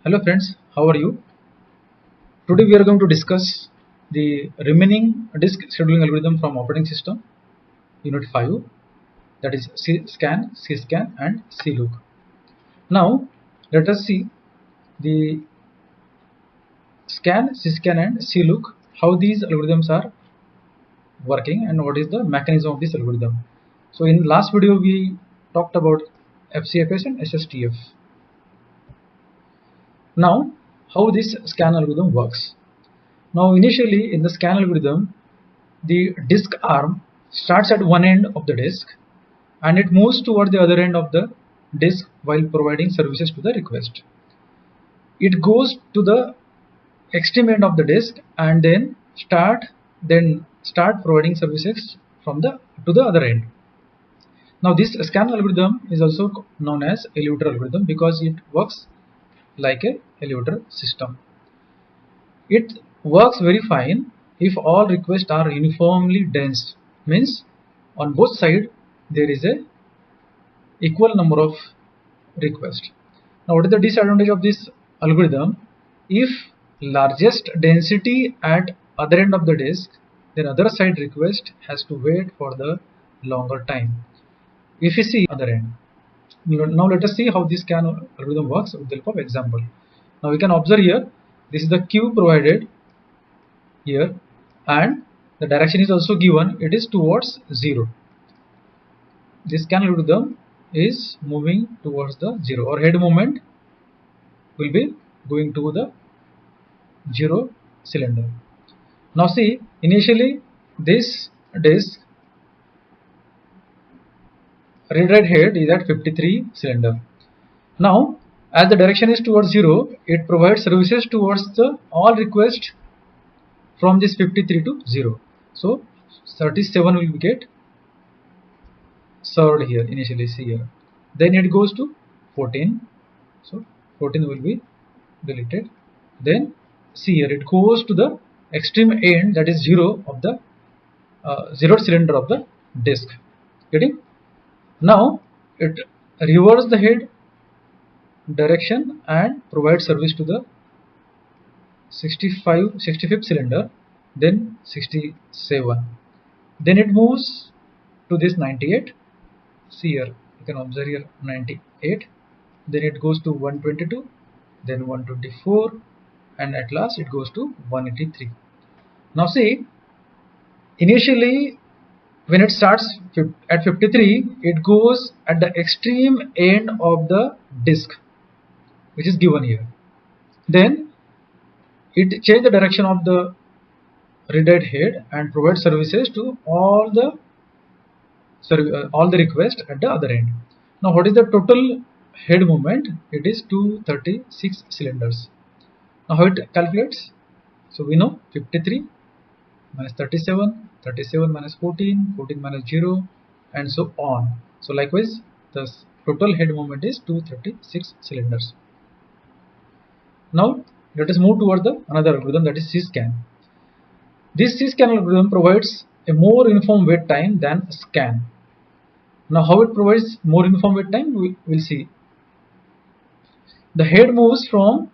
Hello friends, how are you? Today we are going to discuss the remaining disk scheduling algorithm from operating system, unit 5, that is Scan, CScan and CLook. Now let us see the Scan, CScan and CLook, how these algorithms are working and what is the mechanism of this algorithm. So in last video we talked about FCFS and SSTF. Now how this scan algorithm works. Now initially in the scan algorithm, the disk arm starts at one end of the disk and it moves toward the other end of the disk while providing services to the request. It goes to the extreme end of the disk and then start providing services from the to the other end. Now this scan algorithm is also known as elevator algorithm because it works like a elevator system. It works very fine if all requests are uniformly dense, means on both sides there is a equal number of requests. Now what is the disadvantage of this algorithm? If largest density at other end of the disk, then other side request has to wait for the longer time. If you see other end. Now let us see how this scan algorithm works with the help of example. Now we can observe here, this is the queue provided here and the direction is also given, it is towards 0. This scan algorithm is moving towards the 0 or head movement will be going to the 0 cylinder. Now see, initially this disk read-write head is at 53 cylinder. Now as the direction is towards 0, it provides services towards the all requests from this 53 to 0. So 37 will get served here initially, see here. Then it goes to 14. So 14 will be deleted. Then see here, it goes to the extreme end, that is 0 of the 0th cylinder of the disk. Getting? Now it reverses the head direction and provides service to the 65th cylinder, then 67. Then it moves to this 98. See here, you can observe here 98. Then it goes to 122, then 124, and at last it goes to 183. Now see, initially when it starts at 53, it goes at the extreme end of the disk, which is given here. Then it changes the direction of the read-write head and provides services to all the requests at the other end. Now what is the total head movement? It is 236 cylinders. Now how it calculates? So we know 53 minus 37, 37 minus 14, 14 minus 0, and so on. So likewise the total head movement is 236 cylinders. Now let us move toward the another algorithm, that is CScan. This CScan algorithm provides a more uniform wait time than scan. Now how it provides more uniform wait time, we will see. The head moves from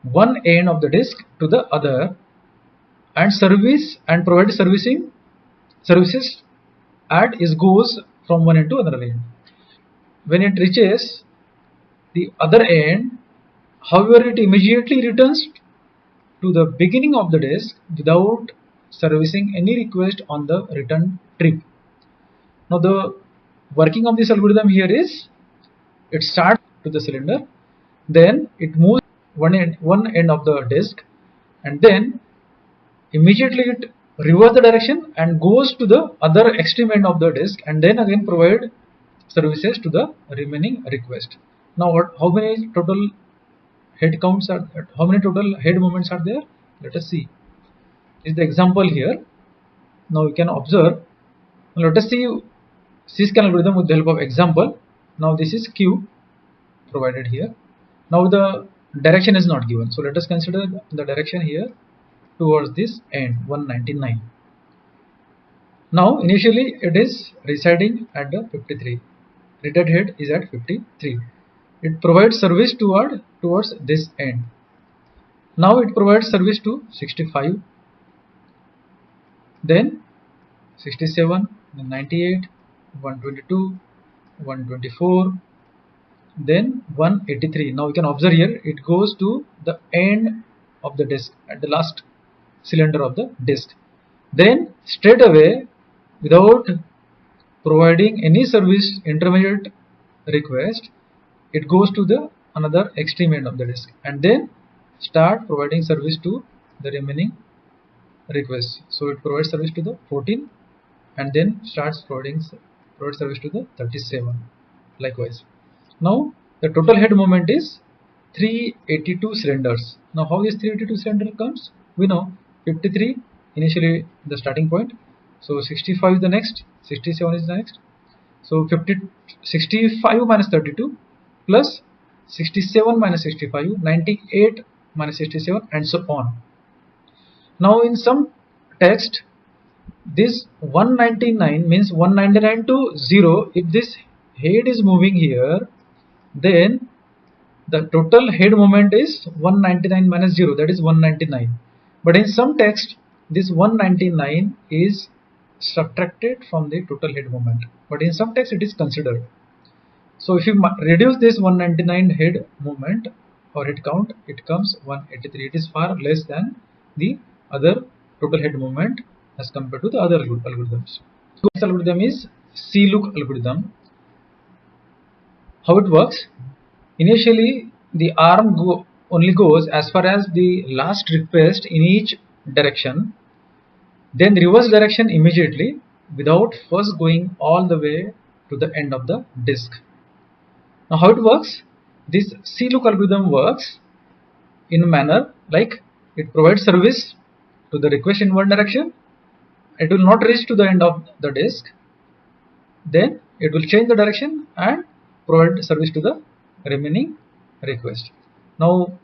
one end of the disk to the other and provides services at goes from one end to another end. When it reaches the other end, however, it immediately returns to the beginning of the disk without servicing any request on the return trip. Now the working of this algorithm here is, it starts to the cylinder, then it moves one end of the disk, and then immediately it reverses the direction and goes to the other extreme end of the disk, and then again provide services to the remaining request. Now how many total head counts are, how many total head movements are there? Let us see. This is the example here. Now you can observe. Now let us see CScan algorithm with the help of example. Now this is Q provided here. Now the direction is not given, so let us consider the direction here towards this end 199. Now initially it is residing at the 53. Read-write head is at 53. it provides service towards this end. Now it provides service to 65, then 67, then 98, 122, 124, then 183. Now you can observe here it goes to the end of the disk at the last cylinder of the disk. Then straight away, without providing any service intermediate request, it goes to the another extreme end of the disk and then start providing service to the remaining requests. So it provides service to the 14 and then starts provide service to the 37 likewise. Now the total head moment is 382 cylinders. Now how this 382 cylinder comes? We know 53 initially the starting point, so 65 is the next, 67 is the next, so 65 minus 32 plus 67 minus 65, 98 minus 67 and so on. Now in some text this 199 means 199 to 0. If this head is moving here, then the total head moment is 199 minus 0, that is 199. But in some text this 199 is subtracted from the total head moment, but in some text it is considered. So if you reduce this 199 head moment or head count, it comes 183. It is far less than the other total head moment as compared to the other algorithms. This algorithm is CLook algorithm. How it works? Initially the arm only goes as far as the last request in each direction, then reverse direction immediately without first going all the way to the end of the disk. Now how it works? This CLook algorithm works in a manner like it provides service to the request in one direction, it will not reach to the end of the disk, then it will change the direction and provide service to the remaining request. Now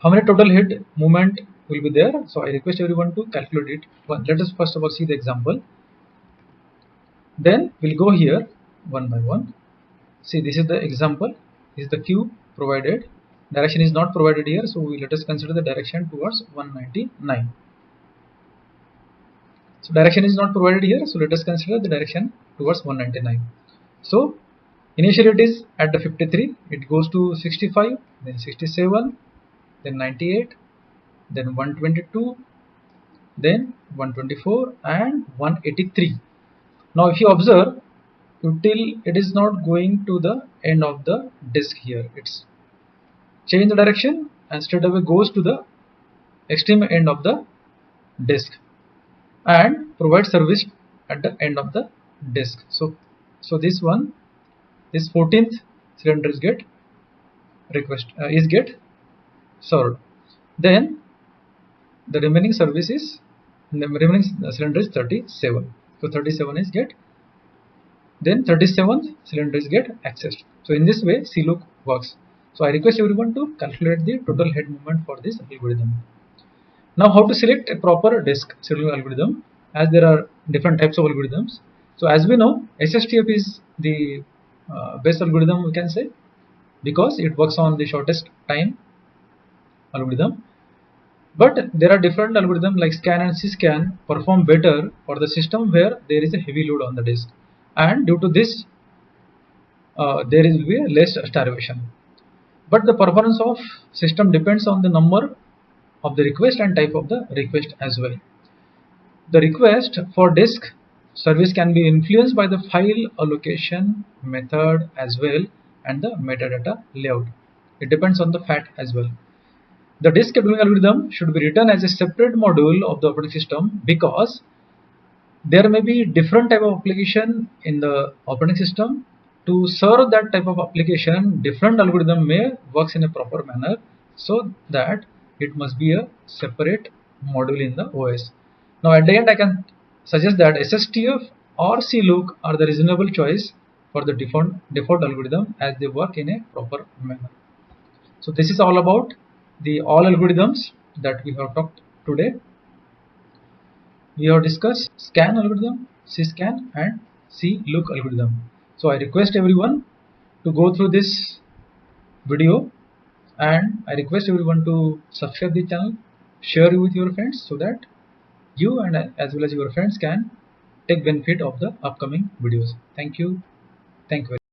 how many total head movement will be there? So I request everyone to calculate it. Well, let us first of all see the example, then we'll go here one by one. See, this is the example, this is the cube provided, direction is not provided here, so let us consider the direction towards 199. So direction is not provided here, so let us consider the direction towards 199. So initially it is at the 53, it goes to 65, then 67, then 98, then 122, then 124 and 183. Now if you observe, till it is not going to the end of the disk here, it's change the direction and straight away goes to the extreme end of the disk and provide service at the end of the disk. So this 14th cylinder is get served. Then the remaining service is the remaining cylinder is 37. So 37 is get, then 37th cylinder is get accessed. So in this way CLook works. So I request everyone to calculate the total head movement for this algorithm. Now how to select a proper disk scheduling algorithm, as there are different types of algorithms. So as we know, SSTF is the best algorithm we can say, because it works on the shortest time algorithm. But there are different algorithms like Scan and CScan perform better for the system where there is a heavy load on the disk, and due to this there will be less starvation. But the performance of system depends on the number of the request and type of the request as well. The request for disk service can be influenced by the file allocation method as well and the metadata layout. It depends on the FAT as well. The disk scheduling algorithm should be written as a separate module of the operating system, because there may be different type of application in the operating system. To serve that type of application, different algorithm may works in a proper manner, so that it must be a separate module in the OS. Now at the end I can suggest that SSTF or CLook are the reasonable choice for the default algorithm, as they work in a proper manner. So this is all about the all algorithms that we have talked today. We have discussed Scan algorithm, CScan and CLook algorithm. So I request everyone to go through this video, and I request everyone to subscribe the channel, share it with your friends so that you and as well as your friends can take benefit of the upcoming videos. Thank you. Thank you.